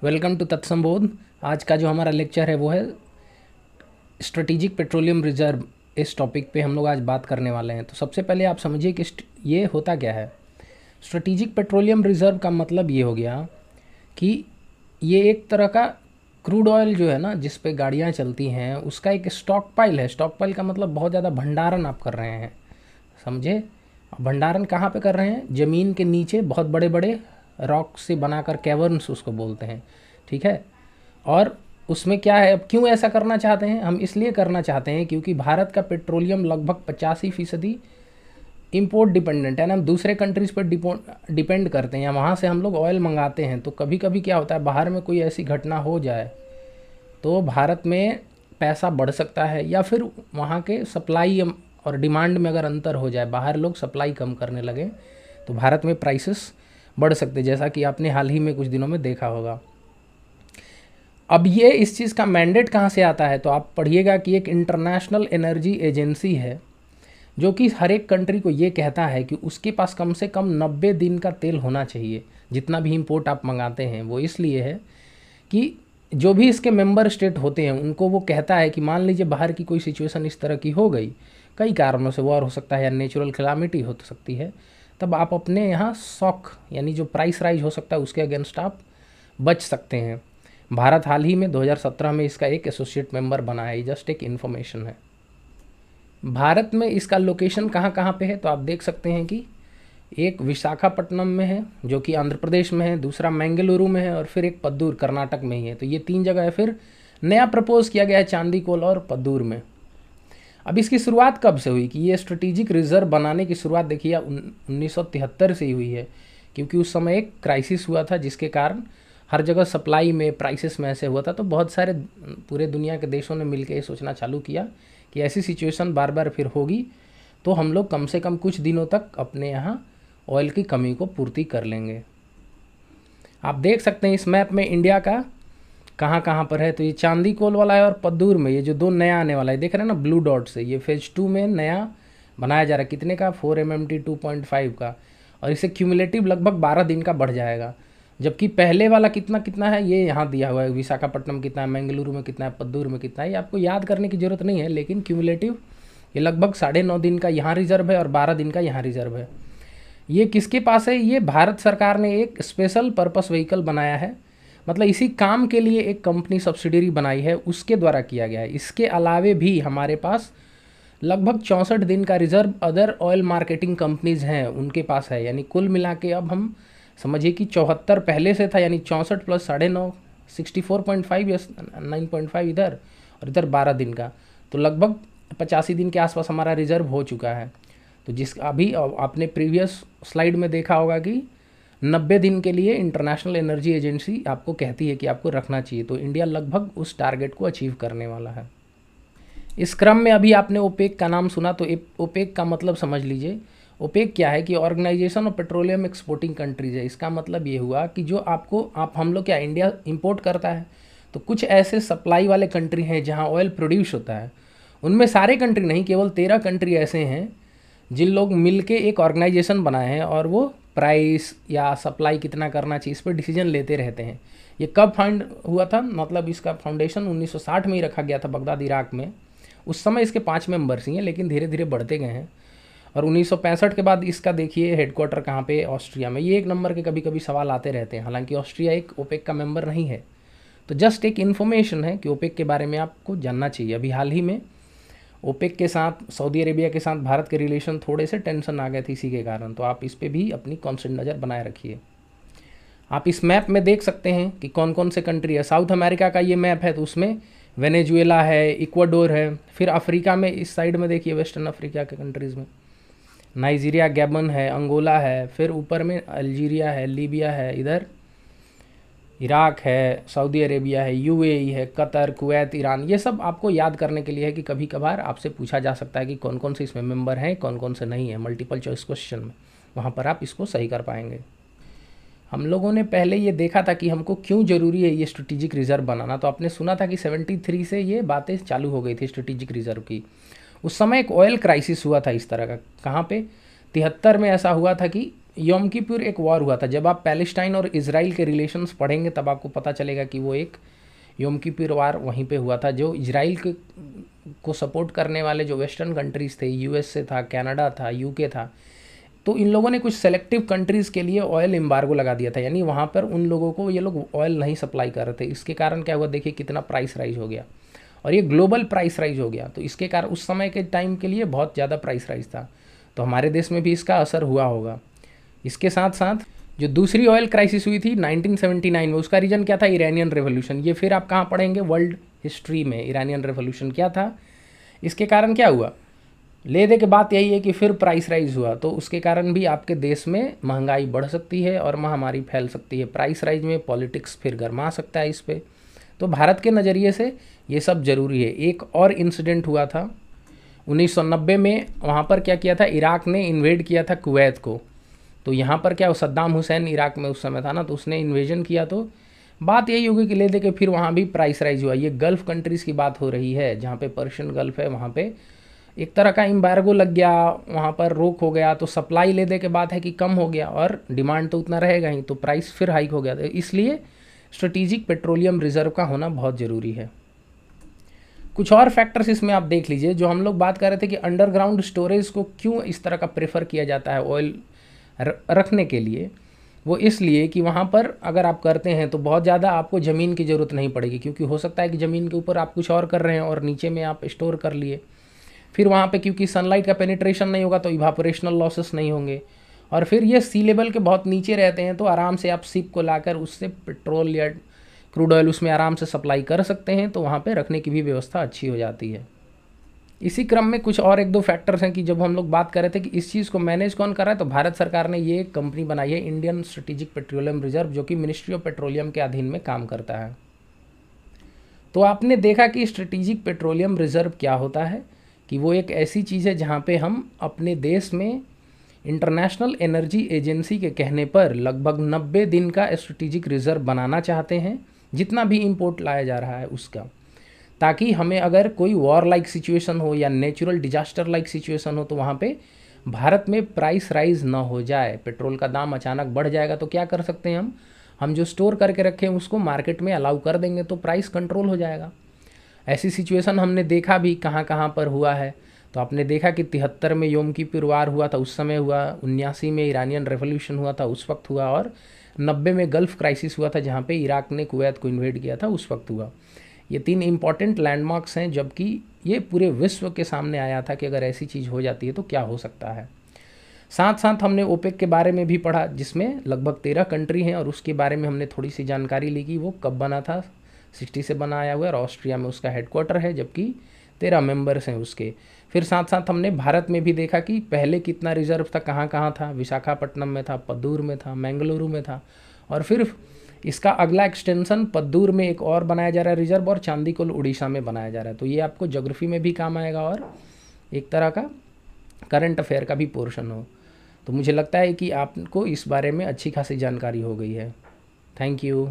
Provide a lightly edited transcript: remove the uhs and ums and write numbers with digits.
Welcome to तत्संबोध। आज का जो हमारा लेक्चर है वो है स्ट्रेटेजिक पेट्रोलियम रिजर्व। इस टॉपिक पे हम लोग आज बात करने वाले हैं। तो सबसे पहले आप समझिए कि ये होता क्या है। स्ट्रेटेजिक पेट्रोलियम रिजर्व का मतलब ये हो गया कि ये एक तरह का क्रूड ऑयल जो है ना, जिस पे गाड़ियाँ चलती हैं, उसका एक स्टॉक पाइल है। स्टॉक पाइल का मतलब बहुत ज़्यादा भंडारण आप कर रहे हैं, समझे। भंडारण कहाँ पे कर रहे हैं? ज़मीन के नीचे बहुत बड़े बड़े रॉक से बनाकर कैवर्न्स उसको बोलते हैं, ठीक है। और उसमें क्या है, अब क्यों ऐसा करना चाहते हैं हम? इसलिए करना चाहते हैं क्योंकि भारत का पेट्रोलियम लगभग 85% इम्पोर्ट डिपेंडेंट है ना। हम दूसरे कंट्रीज़ पर डिपेंड करते हैं या वहाँ से हम लोग ऑयल मंगाते हैं। तो कभी कभी क्या होता है, बाहर में कोई ऐसी घटना हो जाए तो भारत में पैसा बढ़ सकता है, या फिर वहाँ के सप्लाई और डिमांड में अगर अंतर हो जाए, बाहर लोग सप्लाई कम करने लगे तो भारत में प्राइसेस बढ़ सकते, जैसा कि आपने हाल ही में कुछ दिनों में देखा होगा। अब ये इस चीज़ का मैंडेट कहाँ से आता है? तो आप पढ़िएगा कि एक इंटरनेशनल एनर्जी एजेंसी है जो कि हर एक कंट्री को ये कहता है कि उसके पास कम से कम 90 दिन का तेल होना चाहिए, जितना भी इंपोर्ट आप मंगाते हैं। वो इसलिए है कि जो भी इसके मेंबर स्टेट होते हैं उनको वो कहता है कि मान लीजिए बाहर की कोई सिचुएशन इस तरह की हो गई, कई कारणों से, वॉर हो सकता है या नेचुरल कैलामिटी हो सकती है, तब आप अपने यहाँ शॉक यानी जो प्राइस राइज हो सकता है उसके अगेंस्ट आप बच सकते हैं। भारत हाल ही में 2017 में इसका एक एसोसिएट मेंबर बना है। जस्ट एक इन्फॉर्मेशन है। भारत में इसका लोकेशन कहाँ कहाँ पे है तो आप देख सकते हैं कि एक विशाखापट्टनम में है जो कि आंध्र प्रदेश में है, दूसरा मैंगलुरु में है, और फिर एक पद्दूर कर्नाटक में ही है। तो ये 3 जगह है। फिर नया प्रपोज किया गया है चांदीकोल और पद्दूर में। अब इसकी शुरुआत कब से हुई? कि ये स्ट्रेटेजिक रिजर्व बनाने की शुरुआत देखिए 1973 से ही हुई है, क्योंकि उस समय एक क्राइसिस हुआ था जिसके कारण हर जगह सप्लाई में, प्राइसेस में ऐसे हुआ था। तो बहुत सारे पूरे दुनिया के देशों ने मिलकर ये सोचना चालू किया कि ऐसी सिचुएशन बार बार फिर होगी तो हम लोग कम से कम कुछ दिनों तक अपने यहाँ ऑयल की कमी को पूर्ति कर लेंगे। आप देख सकते हैं इस मैप में इंडिया का कहाँ कहाँ पर है। तो ये चांदी कोल वाला है और पद्दूर में ये जो 2 नया आने वाला है, देख रहे हैं ना ब्लू डॉट से, ये फेज 2 में नया बनाया जा रहा है। कितने का? 4 MMT 2.5 का, और इसे क्यूमुलेटिव लगभग 12 दिन का बढ़ जाएगा। जबकि पहले वाला कितना कितना है ये यहाँ दिया हुआ है। विशाखापट्टनम कितना है, मैंगलुरु में कितना है, पद्दूर में कितना है, ये आपको याद करने की ज़रूरत नहीं है, लेकिन क्यूमुलेटिव ये लगभग 9.5 दिन का यहाँ रिजर्व है और 12 दिन का यहाँ रिजर्व है। ये किसके पास है? ये भारत सरकार ने एक स्पेशल पर्पस व्हीकल बनाया है, मतलब इसी काम के लिए एक कंपनी सब्सिडरी बनाई है, उसके द्वारा किया गया है। इसके अलावे भी हमारे पास लगभग 64 दिन का reserve other oil marketing companies हैं उनके पास है। यानी कुल मिला के अब हम समझिए कि 74 पहले से था, यानी 64 प्लस 9.5 64.5 या 9.5 इधर, और इधर 12 दिन का, तो लगभग 85 दिन के आसपास हमारा रिजर्व हो चुका है। तो जिस अभी आपने प्रीवियस स्लाइड में देखा होगा कि 90 दिन के लिए इंटरनेशनल एनर्जी एजेंसी आपको कहती है कि आपको रखना चाहिए। तो इंडिया लगभग उस टारगेट को अचीव करने वाला है। इस क्रम में अभी आपने ओपेक का नाम सुना, तो ओपेक का मतलब समझ लीजिए। ओपेक क्या है कि organization of petroleum exporting countries है। इसका मतलब ये हुआ कि जो हम लोग क्या, इंडिया इंपोर्ट करता है, तो कुछ ऐसे सप्लाई वाले कंट्री हैं जहाँ ऑयल प्रोड्यूस होता है। उनमें सारे कंट्री नहीं, केवल 13 कंट्री ऐसे हैं जिन लोग मिलके एक ऑर्गेनाइजेशन बनाए हैं और वो प्राइस या सप्लाई कितना करना चाहिए इस पर डिसीजन लेते रहते हैं। ये कब फाउंड हुआ था? मतलब इसका फाउंडेशन 1960 में ही रखा गया था बगदाद, इराक में। उस समय इसके 5 मेंबर्स ही हैं, लेकिन धीरे धीरे बढ़ते गए हैं। और 1965 के बाद इसका देखिए हेडक्वार्टर कहाँ पे? ऑस्ट्रिया में। ये एक नंबर के कभी कभी सवाल आते रहते हैं, हालांकि ऑस्ट्रिया एक ओपेक का मेंबर नहीं है। तो जस्ट एक इन्फॉर्मेशन है कि ओपेक के बारे में आपको जानना चाहिए। अभी हाल ही में ओपेक के साथ, सऊदी अरेबिया के साथ भारत के रिलेशन थोड़े से टेंशन आ गए थे इसी के कारण। तो आप इस पर भी अपनी कॉन्स्टेंट नज़र बनाए रखिए। आप इस मैप में देख सकते हैं कि कौन कौन से कंट्री है। साउथ अमेरिका का ये मैप है, तो उसमें वेनेजुएला है, इक्वाडोर है। फिर अफ्रीका में इस साइड में देखिए, वेस्टर्न अफ्रीका के कंट्रीज़ में नाइजीरिया, गैबन है, अंगोला है। फिर ऊपर में अल्जीरिया है, लीबिया है, इधर इराक है, सऊदी अरेबिया है, यूएई है, कतर, कुवैत, ईरान। ये सब आपको याद करने के लिए है कि कभी कभार आपसे पूछा जा सकता है कि कौन कौन से इसमें मेंबर हैं, कौन कौन से नहीं है, मल्टीपल चॉइस क्वेश्चन में। वहाँ पर आप इसको सही कर पाएंगे। हम लोगों ने पहले ये देखा था कि हमको क्यों ज़रूरी है ये स्ट्रेटेजिक रिजर्व बनाना। तो आपने सुना था कि 73 से ये बातें चालू हो गई थी स्ट्रेटेजिक रिजर्व की। उस समय एक ऑयल क्राइसिस हुआ था इस तरह का। कहाँ पे? 73 में ऐसा हुआ था कि योम किपुर एक वॉर हुआ था। जब आप पैलेस्टाइन और इजराइल के रिलेशंस पढ़ेंगे तब आपको पता चलेगा कि वो एक योम किपुर वार वहीं पे हुआ था। जो इजराइल को सपोर्ट करने वाले जो वेस्टर्न कंट्रीज़ थे, यूएसए था, कनाडा था, यूके था, तो इन लोगों ने कुछ सेलेक्टिव कंट्रीज़ के लिए ऑयल एम्बार्गो लगा दिया था, यानी वहाँ पर उन लोगों को ये लोग ऑयल नहीं सप्लाई कर रहे थे। इसके कारण क्या हुआ, देखिए कितना प्राइस राइज हो गया, और ये ग्लोबल प्राइस राइज हो गया। तो इसके कारण उस समय के टाइम के लिए बहुत ज़्यादा प्राइस राइज था, तो हमारे देश में भी इसका असर हुआ होगा। इसके साथ साथ जो दूसरी ऑयल क्राइसिस हुई थी 1979 में, उसका रीज़न क्या था, इरानियन रेवोल्यूशन। ये फिर आप कहाँ पढ़ेंगे, वर्ल्ड हिस्ट्री में इरानियन रेवोल्यूशन क्या था। इसके कारण क्या हुआ, ले दे के बात यही है कि फिर प्राइस राइज हुआ, तो उसके कारण भी आपके देश में महंगाई बढ़ सकती है और महामारी फैल सकती है। प्राइस राइज में पॉलिटिक्स फिर गरमा सकता है इस पर। तो भारत के नज़रिए से ये सब ज़रूरी है। एक और इंसिडेंट हुआ था 1990 में, वहाँ पर क्या किया था, इराक ने इन्वेड किया था कुवैत को। तो यहाँ पर क्या, सद्दाम हुसैन इराक में उस समय था ना, तो उसने इन्वेजन किया। तो बात यही होगी कि ले दे के फिर वहाँ भी प्राइस राइज हुआ। ये गल्फ़ कंट्रीज़ की बात हो रही है, जहाँ पे पर्शियन गल्फ़ है, वहाँ पे एक तरह का एम्बार्गो लग गया, वहाँ पर रोक हो गया, तो सप्लाई ले दे के बात है कि कम हो गया और डिमांड तो उतना रहेगा ही, तो प्राइस फिर हाइक हो गया। तो इसलिए स्ट्रेटेजिक पेट्रोलियम रिजर्व का होना बहुत ज़रूरी है। कुछ और फैक्टर्स इसमें आप देख लीजिए। जो हम लोग बात कर रहे थे कि अंडरग्राउंड स्टोरेज को क्यों इस तरह का प्रेफर किया जाता है ऑयल रखने के लिए, वो इसलिए कि वहाँ पर अगर आप करते हैं तो बहुत ज़्यादा आपको ज़मीन की ज़रूरत नहीं पड़ेगी, क्योंकि हो सकता है कि ज़मीन के ऊपर आप कुछ और कर रहे हैं और नीचे में आप स्टोर कर लिए। फिर वहाँ पे क्योंकि सनलाइट का पेनिट्रेशन नहीं होगा तो इवापोरेशनल लॉसेस नहीं होंगे, और फिर ये सी लेवल के बहुत नीचे रहते हैं, तो आराम से आप शिप को लाकर उससे पेट्रोल या क्रूड ऑयल उसमें आराम से सप्लाई कर सकते हैं, तो वहाँ पे रखने की भी व्यवस्था अच्छी हो जाती है। इसी क्रम में कुछ और एक दो फैक्टर्स हैं कि जब हम लोग बात कर रहे थे कि इस चीज़ को मैनेज कौन कर रहा है, तो भारत सरकार ने ये एक कंपनी बनाई है, इंडियन स्ट्रेटेजिक पेट्रोलियम रिजर्व, जो कि मिनिस्ट्री ऑफ पेट्रोलियम के अधीन में काम करता है। तो आपने देखा कि स्ट्रेटेजिक पेट्रोलियम रिजर्व क्या होता है, कि वो एक ऐसी चीज़ है जहाँ पे हम अपने देश में इंटरनेशनल एनर्जी एजेंसी के कहने पर लगभग 90 दिन का स्ट्रेटेजिक रिजर्व बनाना चाहते हैं, जितना भी इंपोर्ट लाया जा रहा है उसका, ताकि हमें अगर कोई वॉर लाइक सिचुएशन हो या नेचुरल डिजास्टर लाइक सिचुएशन हो, तो वहाँ पे भारत में प्राइस राइज ना हो जाए। पेट्रोल का दाम अचानक बढ़ जाएगा तो क्या कर सकते हैं, हम जो स्टोर करके रखे हैं उसको मार्केट में अलाउ कर देंगे, तो प्राइस कंट्रोल हो जाएगा। ऐसी सिचुएशन हमने देखा भी कहाँ कहाँ पर हुआ है। तो आपने देखा कि 73 में योम किपुर वार हुआ था, उस समय हुआ, 79 में इरानियन रेवोल्यूशन हुआ था, उस वक्त हुआ, और 90 में गल्फ़ क्राइसिस हुआ था, जहाँ पे इराक ने कुवैत को इन्वेड किया था, उस वक्त हुआ। ये 3 इंपॉर्टेंट लैंडमार्क्स हैं, जबकि ये पूरे विश्व के सामने आया था कि अगर ऐसी चीज़ हो जाती है तो क्या हो सकता है। साथ साथ हमने ओपेक के बारे में भी पढ़ा, जिसमें लगभग 13 कंट्री हैं, और उसके बारे में हमने थोड़ी सी जानकारी ली कि वो कब बना था। 60 से बनाया हुआ है, और ऑस्ट्रिया में उसका हेडक्वार्टर है, जबकि 13 मेंबर्स हैं उसके। फिर साथ साथ हमने भारत में भी देखा कि पहले कितना रिजर्व था, कहाँ कहाँ था, विशाखापट्टनम में था, पद्दूर में था, मैंगलुरु में था, और फिर इसका अगला एक्सटेंशन पद्दूर में एक और बनाया जा रहा है रिजर्व, और चांदीकुल उड़ीसा में बनाया जा रहा है। तो ये आपको ज्योग्राफी में भी काम आएगा और एक तरह का करंट अफेयर का भी पोर्शन हो। तो मुझे लगता है कि आपको इस बारे में अच्छी खासी जानकारी हो गई है। Thank you.